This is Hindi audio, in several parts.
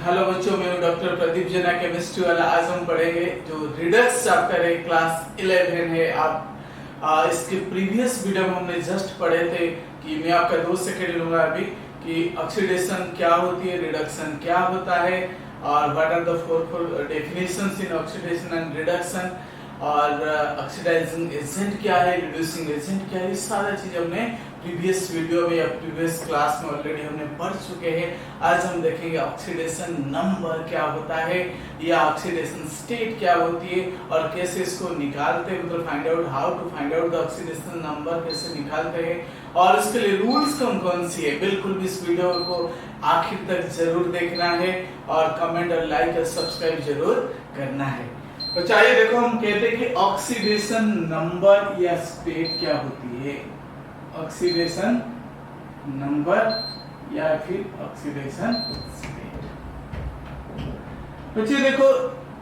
हेलो बच्चों, मैं हूं डॉक्टर प्रदीप जना, केमिस्ट्री वाला। आज हम पढ़ेंगे जो रिडक्स चैप्टर है, क्लास 11 है। आप इसके प्रीवियस वीडियो में हमने जस्ट पढ़े थे कि मैं आपका दोस्त सेकेंड लूंगा अभी कि ऑक्सीडेशन क्या होती है, रिडक्शन क्या होता है और what are the four definitions in oxidation and reduction, और ऑक्सीडाइजिंग एजेंट क्या है, रिड्यूसिंग एजेंट क्या है। ये सारा चीज हमने प्रीवियस वीडियो में या प्रीवियस क्लास में ऑलरेडी हमने पढ़ चुके हैं। आज हम देखेंगे ऑक्सीडेशन नंबर क्या होता है या ऑक्सीडेशन स्टेट क्या होती है और कैसे इसको निकालते हैं, मतलब find out how to find out the oxidation number, कैसे निकालते हैं और इसके लिए रूल्स कौन कौन सी है। बिल्कुल भी इस वीडियो को आखिर तक जरूर देखना है और कमेंट और लाइक और सब्सक्राइब जरूर करना है। तो चाहिए देखो, हम कहते हैं कि ऑक्सीडेशन नंबर या स्टेट क्या होती है। ऑक्सीडेशन नंबर या फिर ऑक्सीडेशन स्टेट। बच्चे देखो,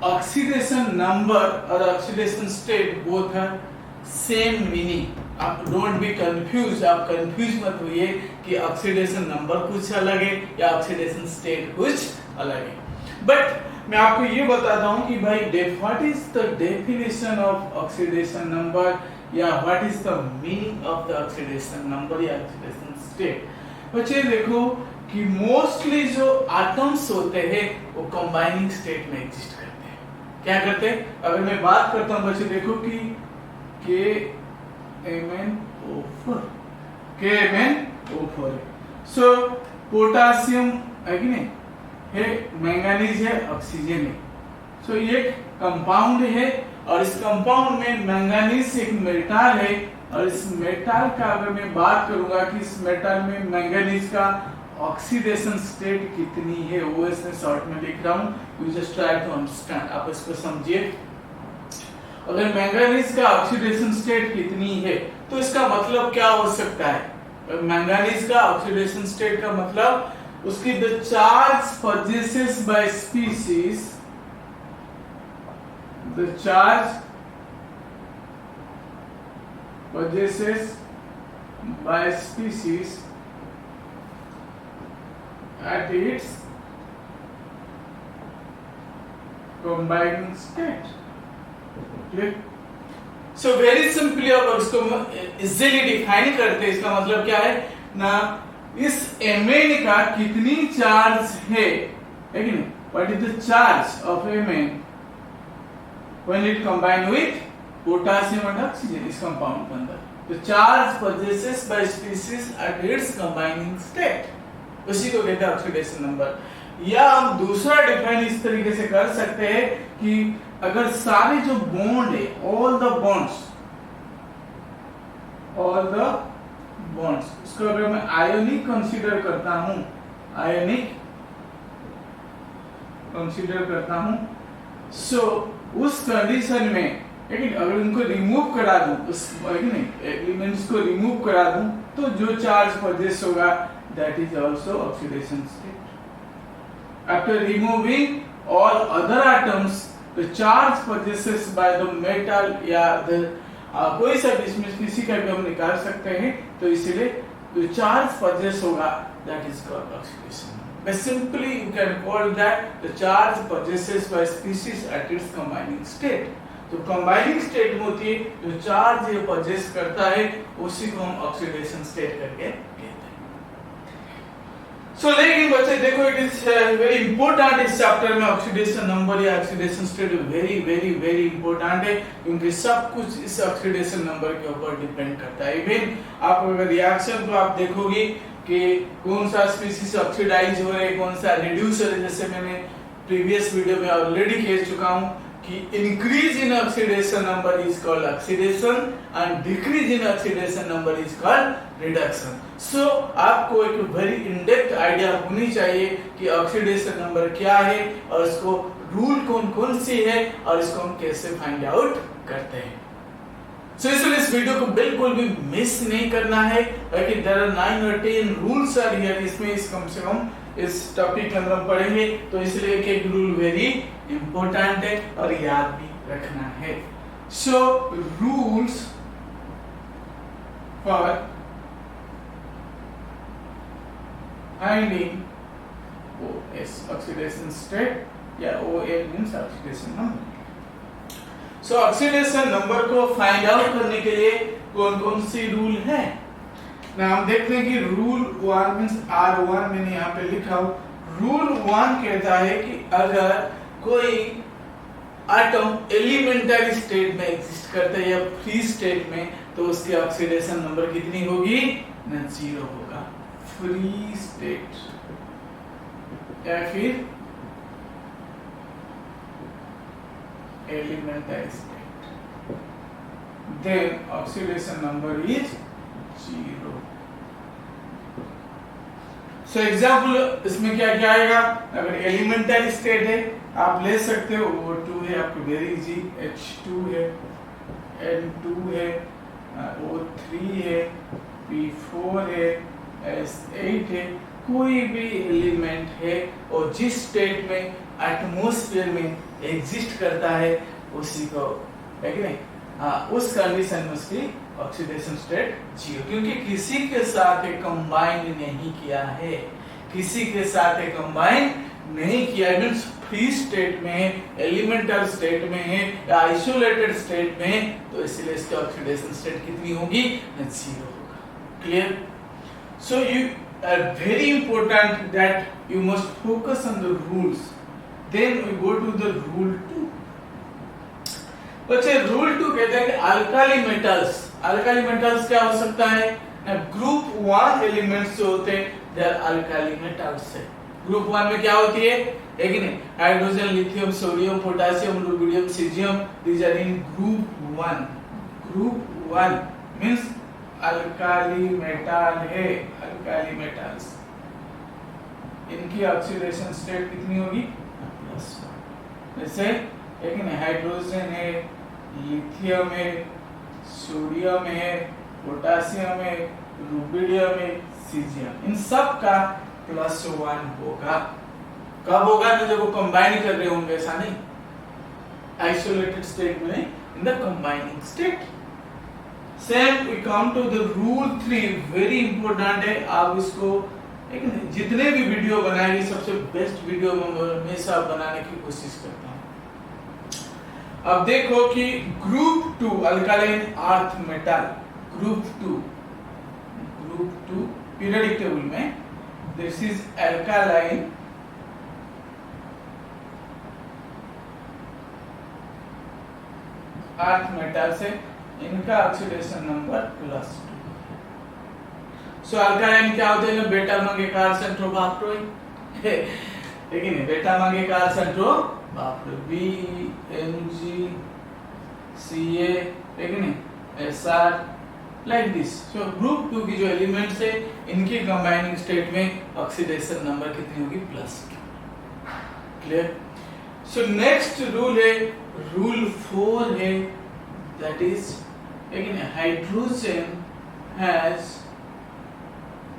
ऑक्सीडेशन नंबर और oxidation state both are same meaning. आप डोंट बी कंफ्यूज, आप कंफ्यूज मत होइए कि ऑक्सीडेशन नंबर कुछ अलग है या ऑक्सीडेशन स्टेट कुछ अलग है। बट मैं आपको ये बताता हूं कि भाई what is the definition of oxidation number या what is the meaning of the oxidation number या ऑक्सीडेशन स्टेट। बच्चे देखो कि मोस्टली जो एटम्स होते हैं वो कंबाइनिंग स्टेट में एग्जिस्ट करते हैं। क्या करते हैं? अगर मैं बात करता हूं बच्चे देखो कि KMnO4 सो पोटासियम है कि नहीं है, मैंगनीज है, ऑक्सीजन है। सो ये कंपाउंड है और इस कंपाउंड में मैंगनीज एक मेटल है और इस मेटल का अगर मैं बात करूंगा कि इस मेटल में मैंगनीज का ऑक्सीडेशन स्टेट कितनी है, वो इसमें शॉर्ट में लिख रहा हूं, you just try to understand. आप इसको समझिए। अगर मैंगनीज का ऑक्सीडेशन स्टेट कितनी है तो इसका मतलब क्या हो सकता है। मैंगनीज का ऑक्सीडेशन स्टेट का मतलब उसकी the charge possessed by species, the charge possessed by species at its combining state. Clear? So very simply अब इसको इजीली डिफाइन करते हैं। इसका मतलब क्या है ना, इस Mn का कितनी चार्ज है कि नहीं, what is the charge of Mn when it combine with potassium and oxygen इस कंपाउंड के अंदर। The charge possesses by species at its combining state, उसी को कहते हैं ऑक्सीडेशन नंबर। या हम दूसरा डिफाइन इस तरीके से कर सकते हैं कि अगर सारे जो बॉन्ड है, ऑल द बॉन्ड्स, इसको अगर मैं आयोनिक कंसीडर करता हूं, आयोनिक कंसीडर करता हूं, सो उस कंडीशन में लेकिन अगर उनको रिमूव करा दूं, उस एलिमेंट्स को रिमूव करा दूं, तो जो चार्ज पोजेस होगा that is also oxidation state. After removing all other atoms the charge possesses by the metal या द कोई सा इसमें किसी का भी हम निकाल सकते हैं, तो इसीलिए जो चार्ज पोजेस होगा that is called oxidation. But simply you can call that the charge possessed by species at its combining state. तो combining state में होती है जो चार्ज ये possess करता है, उसी को हम ऑक्सीडेशन स्टेट करके कहते हैं। So लेकिन बच्चे देखो, इट इज वेरी इंपॉर्टेंट इस चैप्टर में ऑक्सीडेशन नंबर या oxidation state very very very important है, क्योंकि सब कुछ इस ऑक्सीडेशन नंबर के ऊपर डिपेंड करता है। इवन आप अगर रिएक्शन को आप देखोगे कि कौन सा स्पीशीज ऑक्सीडाइज हो रहा है, कौन सा रिड्यूस हो रहा है, जैसे मैंने प्रीवियस वीडियो में ऑलरेडी कह चुका हूं कि increase in oxidation number is called oxidation and decrease in oxidation number is called reduction. So आपको एक वेरी इन डेप्थ आइडिया होनी चाहिए कि ऑक्सीडेशन नंबर क्या है और इसको रूल कौन कौन सी है और इसको हम कैसे फाइंड आउट करते हैं। सो इसलिए इस वीडियो को बिल्कुल भी मिस नहीं करना है, क्योंकि there are 9 or 10 rules are here. इसमें इस कम से कम इस टॉपिक के अंदर हम पढ़ेंगे, तो इसलिए एक रूल वेरी इंपॉर्टेंट है और याद भी रखना है। So rules for 19 finding OS oxidation state या OL मींस ऑक्सीडेशन नंबर। सो ऑक्सीडेशन नंबर को फाइंड आउट करने के लिए कौन कौन सी रूल है ना हम देखते हैं कि रूल 1 मींस R1 मैंने यहाँ पे लिखा हूं। रूल 1 कहता है कि अगर कोई एटम एलिमेंटरी स्टेट में एग्जिस्ट करता है या फ्री स्टेट में तो उसकी ऑक्सीडेशन नंबर कितनी होगी ना 0 होगा। फ्री स्टेट या फिर elementary state then oxidation number is 0। So example इसमें क्या क्या आएगा, अगर एलिमेंटरी स्टेट है आप ले सकते हो O2 है आपको वेरी इजी, H2 है, N2 है, O3 है, P4 है, S8 है, कोई भी एलिमेंट है और जिस स्टेट में एटमॉस्फेयर में एग्जिस्ट करता है उसी को है कि नहीं, उस कंडीशन में उसकी ऑक्सीडेशन स्टेट 0, क्योंकि किसी के साथ कंबाइन नहीं किया है, किसी के साथ कंबाइन नहीं किया मींस फ्री स्टेट में, एलिमेंटल स्टेट में है या आइसोलेटेड स्टेट में, तो इसलिए इसकी ऑक्सीडेशन स्टेट कितनी होगी 0 होगा। Clear? So you very important that you must focus on the rules. Then we go to the rule 2. बच्चे रूल 2 कहते हैं कि अल्काली मेटल्स क्या हो सकता है, ग्रुप 1 एलिमेंट्स जो होते हैं दे आर अल्काली मेटल्स है। ग्रुप 1 में क्या होती है कि नहीं, hydrogen, lithium, sodium, potassium, rubidium, caesium, these are in group 1। Group 1 means alkali metal है, अल्काली मेटल्स, इनकी ऑक्सीडेशन स्टेट कितनी होगी +1। जैसे एक हाइड्रोजन है, लिथियम है, सोडियम है, पोटेशियम है, रुबिडियम है, सीजियम, इन सब का +1 होगा। कब होगा तो जब वो कंबाइन कर रहे होंगे, ऐसा नहीं आइसोलेटेड स्टेट में, in the combining state. Same we come to the rule 3, very important है, आप इसको जितने भी वीडियो बनाएंगे सबसे बेस्ट वीडियो हमेशा बनाने की कोशिश करता हूं। अब देखो कि group 2 alkaline earth metal, group 2 periodic table में this is alkaline earth metal से इनका ऑक्सीडेशन नंबर +2। सो अल्कालाइन क्या होते हैं, बेटा मंगेकार सेंट्रो बाप्रो लेकिन बेटा मंगेकार सेंट्रो बाप्रो BMgCa लेकिन SR like this. So group 2 की जो एलिमेंट्स है इनकी कंबाइनिंग स्टेट में ऑक्सीडेशन नंबर कितनी होगी +2। क्लियर? सो नेक्स्ट रूल है रूल 4 है, दैट इज लेकिन hydrogen has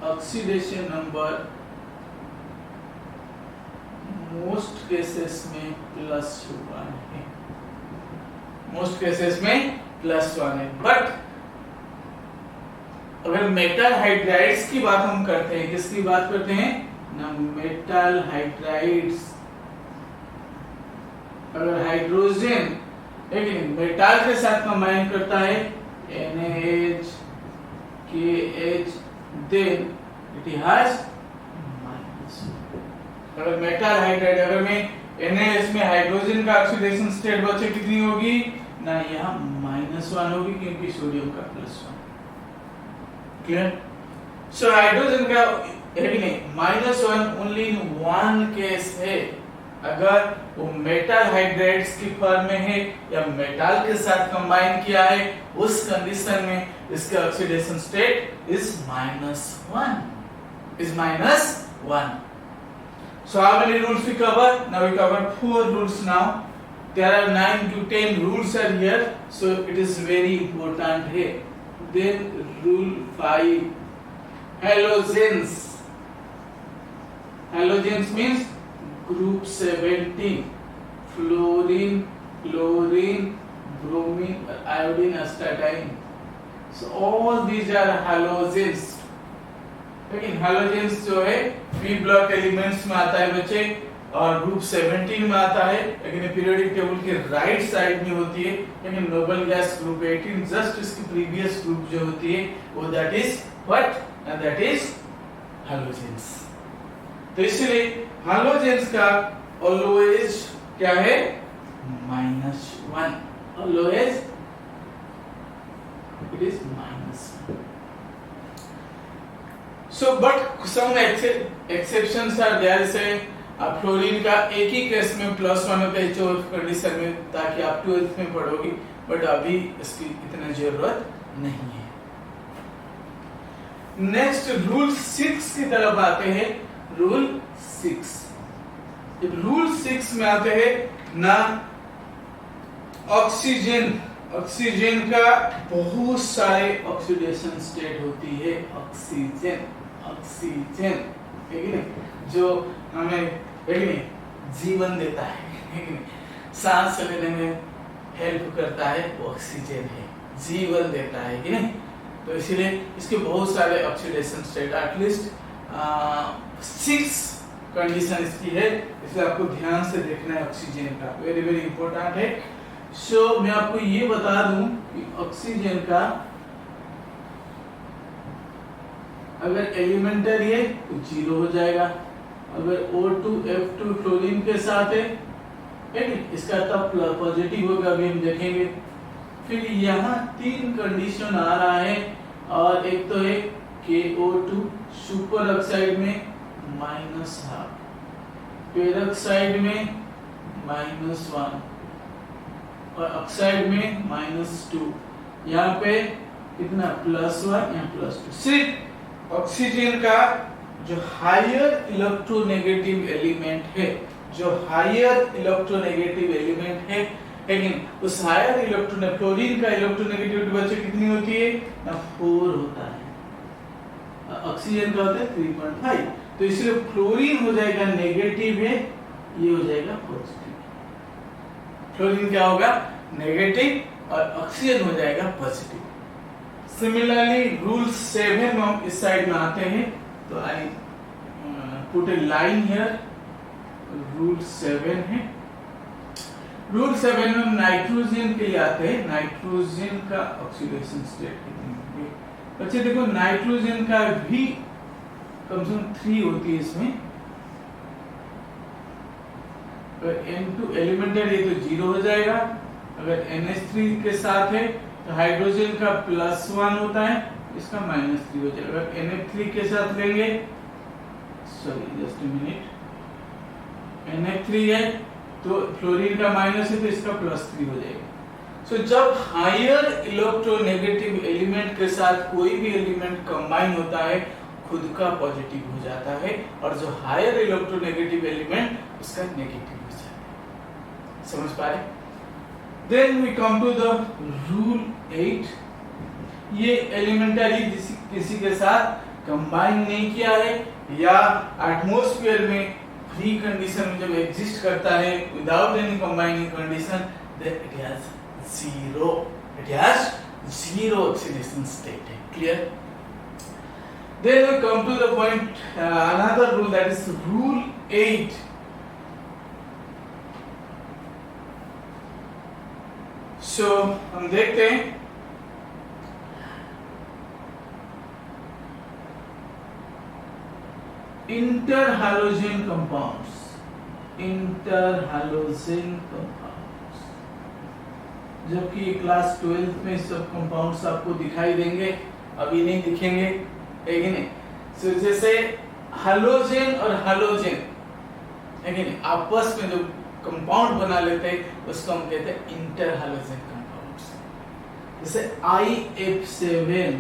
oxidation number most cases में +1 है, मोस्ट केसेस में +1 है। बट अगर मेटल हाइड्राइड्स की बात हम करते हैं, किसकी बात करते हैं ना, मेटल हाइड्राइड्स, अगर हाइड्रोजन लेकिन मेटल के साथ कंबाइन करता है NaH KH then it has -1। अगर मेटल हाइड्राइड, अगर मैं NaH में हाइड्रोजन का ऑक्सीडेशन स्टेट बचे कितनी होगी ना, यहाँ -1 होगी क्योंकि सोडियम का +1। क्लियर? सो हाइड्रोजन का है कि नहीं -1 ओनली इन 1 केस है, अगर वो मेटल हाइड्राइड्स की फॉर्म में है या मेटल के साथ कंबाइन किया है, उस कंडीशन में इसका oxidation state is -1, is -1। So how many rules we cover? Now we cover 4 rules now. There are 9 to 10 rules are here, so it is very important here. Then rule 5, halogens. Halogens means group 17, fluorine, chlorine, bromine, iodine, astatine. So all these are halogens. लेकिन हैलोजेंस जो है पी ब्लॉक एलिमेंट्स में आता है बच्चे, और ग्रुप 17 में आता है, लेकिन पीरियोडिक टेबल के राइट साइड में होती है। लेकिन नोबल गैस ग्रुप 18 जस्ट इसकी प्रीवियस ग्रुप जो होती है वो that is what, that is halogens. तो इसलिए हैलोजेंस का ऑलवेज क्या है, -1, always it is -1. So but some exceptions are there, say fluorine का एक ही केस में +1 होता है जो कंडीशन में, ताकि आप 12th में पढ़ोगे, बट अभी इसकी इतना जरूरत नहीं है। नेक्स्ट रूल 6 की तरफ आते हैं। रूल 6, रूल 6 में आते हैं ना, ऑक्सीजन का बहुत सारे ऑक्सीडेशन स्टेट होती है। ऑक्सीजन है कि नहीं, जो हमें जीवन देता है कि नहीं, सांस लेने में हेल्प करता है, वो ऑक्सीजन है, जीवन देता है कि नहीं। तो इसीलिए इसके बहुत सारे ऑक्सीडेशन स्टेट, एटलीस्ट 6 कंडीशन इसकी है, इसलिए आपको ध्यान से देखना है ऑक्सीजन का, वेरी वेरी इंपॉर्टेंट है। सो मैं आपको ये बता दूं कि ऑक्सीजन का अगर एलिमेंटरी है तो 0 हो जाएगा, अगर O2F2 क्लोरीन के साथ है इसका तब पॉजिटिव होगा, अभी हम देखेंगे। फिर यहाँ 3 कंडीशन आ रहा है, और एक तो है KO2 सुपर ऑक्साइड में -12, पेरोक्साइड में -1 और ऑक्साइड में -2। यहाँ पे कितना +1 या +2। सिर्फ ऑक्सीजन का जो हायर इलेक्ट्रोनेगेटिव एलिमेंट है, जो हायर इलेक्ट्रोनेगेटिव एलिमेंट है, लेकिन उस हायर इलेक्ट्रोन, क्लोरीन का इलेक्ट्रोनेगेटिविटी बच्चे कितनी होती है ना, 4 होता है, ऑक्सीजन का होता है 3.5। तो इसलिए क्लोरीन हो जाएगा नेगेटिव है, ये हो जाएगा पॉजिटिव। क्लोरीन क्या होगा, नेगेटिव, और ऑक्सीजन हो जाएगा पॉजिटिव। सिमिलरली रूल 7 में हम इस साइड में आते हैं, तो I put A line here. Rule 7 है, रूल 7 में नाइट्रोजन के लिए आते हैं। नाइट्रोजन का ऑक्सीडेशन स्टेट कितनी होगी बच्चे, देखो नाइट्रोजन का भी कम से कम 3 होती है इसमें। अगर N2 एलिमेंटरी है तो 0 हो जाएगा, अगर NH3 के साथ है तो हाइड्रोजन का +1 होता है, इसका -3 हो जाएगा। अगर NH3 के साथ लेंगे, sorry just a minute, NH3 है तो फ्लोरीन का माइनस है तो इसका +3 हो जाएगा। सो जब हायर इलेक्ट्रोनेगेटिव एलिमेंट के साथ कोई भी एलिमेंट कंबाइन होता है, खुद का पॉजिटिव हो जाता है, और जो हायर इलेक्ट्रोनेगेटिव एलिमेंट उसका नेगेटिव हो जाता है। समझ पा रहे? Then we come to the rule 8। ये एलिमेंटरी किसी के साथ कंबाइन नहीं किया है, या एटमॉस्फेयर में फ्री कंडीशन में जब एग्जिस्ट करता है without any combining condition, then it has 0, it has 0 oxidation state है। Clear? Then we come to the point, another rule, that is rule 8. So हम देखते हैं इंटरहैलोजन कंपाउंड्स, इंटरहैलोजन कंपाउंड्स, जबकि क्लास 12th में सब कंपाउंड्स आपको दिखाई देंगे, अभी नहीं दिखेंगे, है कि नहीं। so, जैसे हैलोजन और हैलोजन है कि नहीं, आपस में जो कंपाउंड बना लेते हैं उसको हम कहते हैं इंटरहैलोजन कंपाउंड्स, जैसे IF7।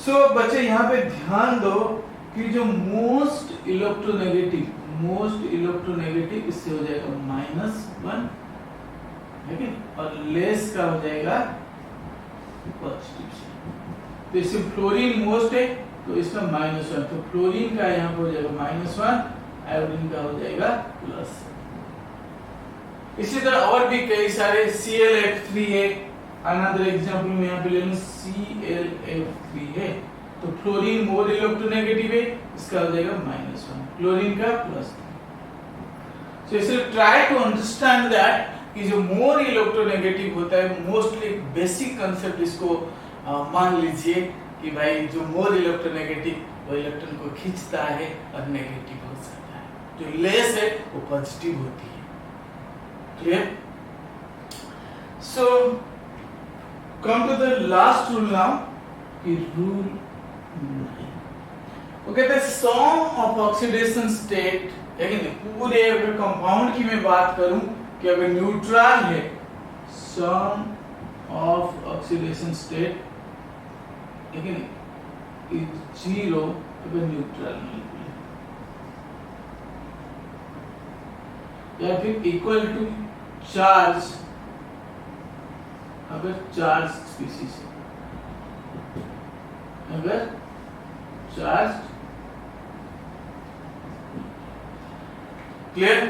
सो बच्चे यहाँ पे ध्यान दो कि जो मोस्ट इलेक्ट्रोनेगेटिव इससे हो जाएगा -1, है कि, और लेस का हो जाएगा पॉजिटिव। तो इससे फ्लोरीन मोस्ट है तो इसका -1, तो फ्लोरीन का यहाँ पे हो जाएगा -1, आयोडीन का हो जाएगा +। इसी तरह और भी कई सारे ClF3 है, अनदर एग्जांपल में यहाँ पे ले लो ClF3 है, तो फ्लोरीन मोर इलेक्ट्रोनेगेटिव है, इसका हो जाएगा -1, क्लोरीन का +3। सो इसलिए ट्राई टू अंडरस्टैंड दैट कि जो मोर इलेक्ट्रोनेगेटिव होता है, मोस्टली बेसिक कंसेप्ट इसको मान लीजिए कि भाई जो मोर इलेक्ट्रोनेगेटिव वो इलेक्ट्रॉन को खींचता है और नेगेटिव हो जाता है, जो लेस है वो पॉजिटिव होती है। Clear? So come to the last rule now, कि रूल 9 वो कहते हैं सम ऑफ ऑक्सीडेशन स्टेट, लेकिन पूरे अगर कंपाउंड की मैं बात करूं कि अगर न्यूट्रल है, सम ऑफ ऑक्सीडेशन स्टेट लेकिन इज 0 अगर न्यूट्रल मॉलिक्यूल है, या फिर इक्वल टू चार्ज अगर चार्ज स्पीशीज है, अगर चार्ज। क्लियर?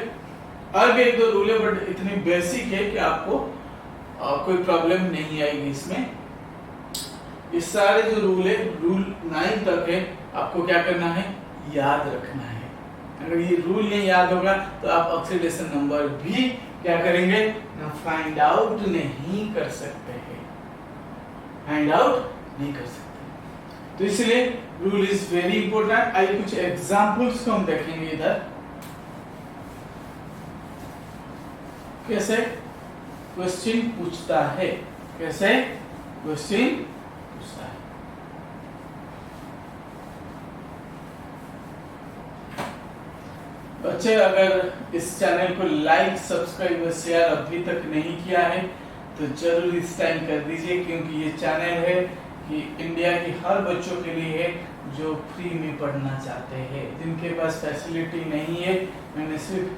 और भी एक दो रूल है बट इतनी बेसिक है कि आपको कोई प्रॉब्लम नहीं आएगी इसमें। ये सारे जो रूल है, रूल 9 तक है, आपको क्या करना है, याद रखना है। अगर ये रूल नहीं याद होगा तो आप ऑक्सीडेशन नंबर भी क्या करेंगे ना, फाइंड आउट नहीं कर सकते हैं, फाइंड आउट नहीं कर सकते। तो इसलिए रूल इज वेरी इंपॉर्टेंट। आइए कुछ एग्जांपल्स को हम देखेंगे इधर। कैसे क्वेश्चन पूछता है, कैसे क्वेश्चन पूछता है। बच्चे अगर इस चैनल को लाइक, सब्सक्राइब और शेयर अभी तक नहीं किया है तो जरूर इस टाइम कर दीजिए, क्योंकि ये चैनल है कि इंडिया के हर बच्चों के लिए है जो फ्री में पढ़ना चाहते हैं, जिनके पास फैसिलिटी नहीं है। मैंने सिर्फ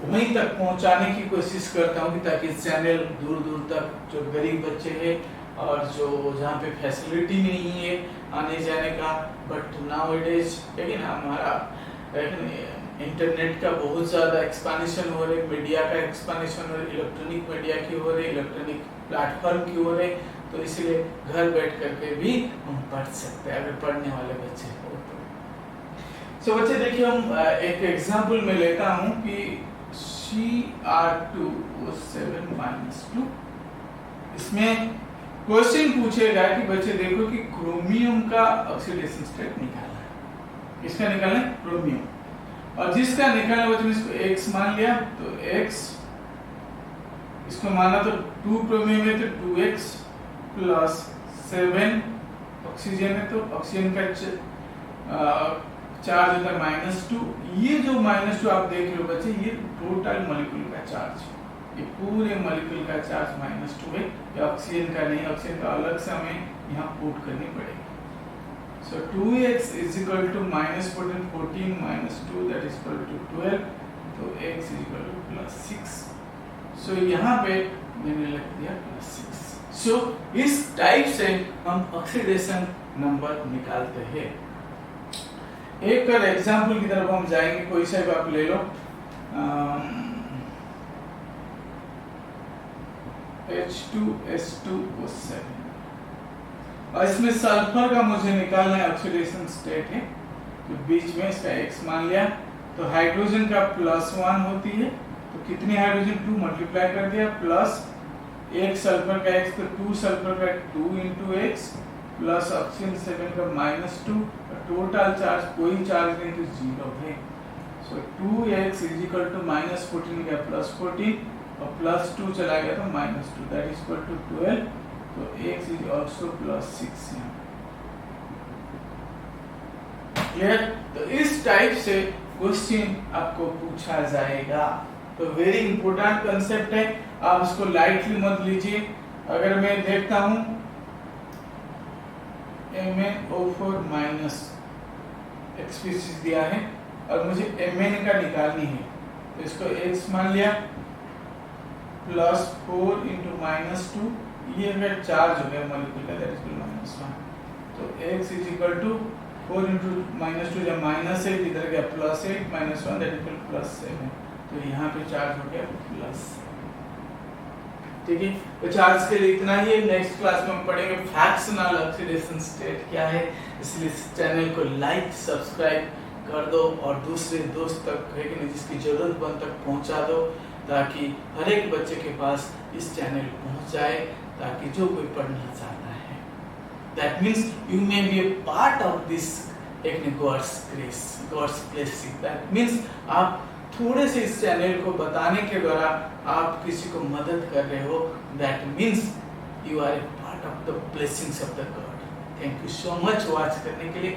वहीं तक पहुंचाने की कोशिश करता हूं कि ताकि इस चैनल दूर दूर तक जो गरीब बच्चे हैं और जो जहाँ पे फैसिलिटी नहीं है आने जाने का, बट नाउअडेज लेकिन हमारा इंटरनेट का बहुत ज़्यादा एक्सपांशन हो रहे, मीडिया का एक्सपांशन हो रहे, इलेक्ट्रॉनिक मीडिया की हो रही, इलेक्ट्रॉनिक प्लेटफॉर्म की हो रहे, तो इसलिए घर बैठ करके भी हम पढ़ सकते हैं अगर पढ़ने वाले बच्चे हो तो। सो बच्चे देखिए, हम एक एग्जांपल में लेता हूं कि Cr2O7-2, इसमें क्वेश्चन पूछेगा कि बच्चे देखो कि क्रोमियम का ऑक्सीडेशन स्टेट निकालना है। किसका निकालना है? क्रोमियम। और जिसका निकालना बच्चों ने इसको x मान लिया, तो x इसको माना तो 2 क्रोमियम है तो 2x प्लस 7 ऑक्सीजन है तो ऑक्सीजन का चार्ज होता है -2। ये जो -2 आप देख रहे हो बच्चे, ये टोटल मॉलिक्यूल का चार्ज, ये पूरे मॉलिक्यूल का चार्ज -2 है। ये ऑक्सीजन का नहीं, ऑक्सीजन का अलग से हमें यहाँ पुट करनी पड़ेगी। So 2x is equal to -14 -2 that is equal to 12, तो x is equal to +6। So यहाँ पे मैंने लिख दिया +6। So इस टाइप से हम ऑक्सीडेशन नंबर निकालते हैं। एक और एग्जाम्पल की तरफ हम जाएंगे, कोई सा भी आप ले लो। H2S2O7, और इसमें सल्फर का मुझे निकालना है, ऑक्सीडेशन स्टेट है तो बीच में इसका x मान लिया, तो हाइड्रोजन का +1 होती है, तो कितनी हाइड्रोजन 2 मल्टीप्लाई कर दिया, प्लस एक सल्फर का x, तो 2 सल्फर का 2 × x प्लस ऑक्सीजन 7 का -2, टोटल चार्ज कोई चार्ज नहीं तो 0 है। सो 2x इज इक्वल टू -14 का +14 और +2 चला गया तो -2, दैट इज इक्वल टू 12, तो x इज आल्सो +6 है। क्लियर? तो इस टाइप से क्वेश्चन आपको पूछा जाएगा, तो वेरी इंपॉर्टेंट कंसेप्ट है, आप इसको लाइटली मत लीजिए। अगर मैं देखता हूं MnO4- एक स्पीशीज दिया है और मुझे Mn का निकालनी है, तो इसको x मान लिया, +4 × -2, ये मेरा चार्ज हो गया मॉलिक्यूल का, दैट इज -1, तो x इज इक्वल टू 4 × -2 जब -8 इधर गया +8 -1 दैट इज +7, तो यहाँ पे चार्ज हो गया +7। ठीक है। कुछ आज के लिए इतना ही है। नेक्स्ट क्लास में हम पढ़ेंगे फ्रैक्शनल ऑक्सीडेशन स्टेट क्या है। इसलिए इस चैनल को लाइक सब्सक्राइब कर दो और दूसरे दोस्त तक है कि नहीं जिसकी जरूरत बन तक पहुंचा दो, ताकि हर एक बच्चे के पास इस चैनल पहुंच जाए, ताकि जो कोई पढ़ना चाहता है, that means you may be a part of this God's grace, God's blessing. That means आप थोड़े से इस चैनल को बताने के द्वारा आप किसी को मदद कर रहे हो, that means you are a part of the blessings of the God. Thank you so much watch करने के लिए।